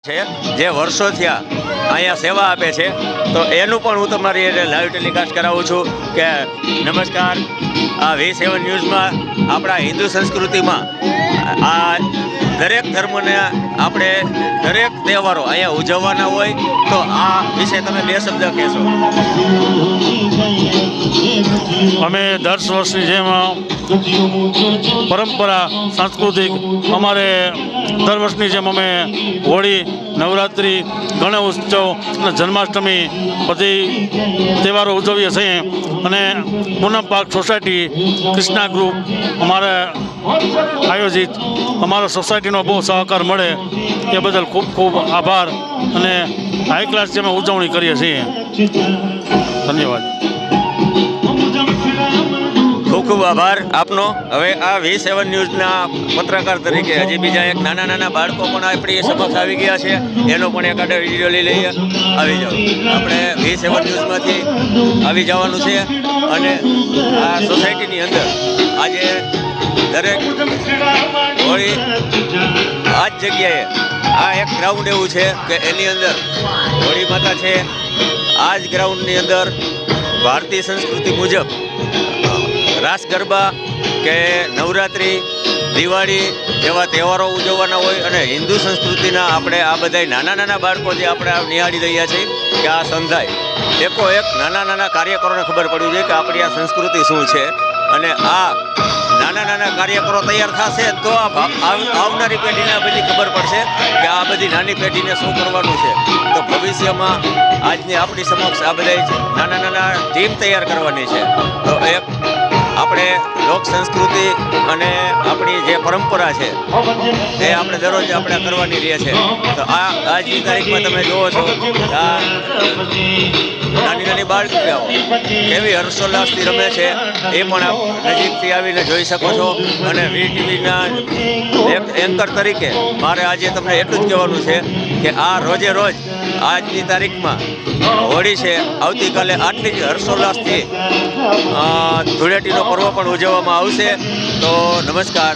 છે જે વર્ષો થયા અહીંયા સેવા આપે છે, તો એનું પણ હું તમારી લાઈવ ટેલિકાસ્ટ કરાવું છું કે નમસ્કાર, આ V7 ન્યૂઝમાં આપણા હિન્દુ સંસ્કૃતિમાં આ દરેક ધર્મને આપણે દરેક તહેવારો અહીંયા ઉજવવાના હોય, તો આ વિશે તમે બે શબ્દ કહેશો. અમે 10 વર્ષની જેમ પરંપરા સાંસ્કૃતિક અમારે દર વર્ષની જેમ અમે હોળી, નવરાત્રિ, ગણેશ ઉત્સવ અને જન્માષ્ટમી બધી તહેવારો ઉજવીએ છીએ. અને પૂનમ પાર્ક સોસાયટી કૃષ્ણા ગ્રુપ અમારે આયોજિત અમારા સોસાયટીનો બહુ સહકાર મળે એ બદલ ખૂબ ખૂબ આભાર અને હાઈ ક્લાસ જે અમે ઉજવણી કરીએ છીએ. ધન્યવાદ. ખૂબ ખૂબ આભાર આપનો. હવે આ V7 ન્યૂઝના પત્રકાર તરીકે હજી બીજા એક નાના બાળકો પણ આપણી સમક્ષ આવી ગયા છે, એનો પણ એકાદ વિડીયો લઈ લઈએ. આવી જાઓ, આપણે V7 ન્યૂઝમાંથી આવી જવાનું છે. અને આ સોસાયટીની અંદર આજે દરેક હોળી આ જ જગ્યાએ આ એક ગ્રાઉન્ડ એવું છે કે એની અંદર હોળી માતા છે. આ જ ગ્રાઉન્ડની અંદર ભારતીય સંસ્કૃતિ મુજબ રાસ ગરબા કે નવરાત્રિ, દિવાળી જેવા તહેવારો ઉજવવાના હોય. અને હિન્દુ સંસ્કૃતિના આપણે આ બધા નાના બાળકો જે આપણે નિહાળી રહ્યા છીએ કે આ સંધાય એકો એક નાના કાર્યકરોને ખબર પડવી જોઈએ કે આપણી આ સંસ્કૃતિ શું છે. અને આ નાના કાર્યકરો તૈયાર થશે તો આવનારી પેઢીને આ બધી ખબર પડશે કે આ બધી નાની પેઢીને શું કરવાનું છે. તો ભવિષ્યમાં આજની આપણી સમક્ષ આ બધા નાના ટીમ તૈયાર કરવાની છે. તો એક આપણે લોક સંસ્કૃતિ અને આપણી જે પરંપરા છે એ આપણે દરરોજ આપણે કરવાની રહે છે. તો આજની તારીખમાં તમે જુઓ છો આ નાની બાળકીઓ કેવી હર્ષોલ્લાસથી રમે છે એ પણ આપ નજીકથી આવીને જોઈ શકો છો. અને VTVના એક એન્કર તરીકે મારે આજે તમને એટલું જ કહેવાનું છે કે આ રોજે રોજ આજની તારીખમાં હોળી છે, આવતીકાલે આટલી જ હર્ષોલ્લાસથી ધૂળેટીનો પર્વ પણ ઉજવવામાં આવશે. તો નમસ્કાર.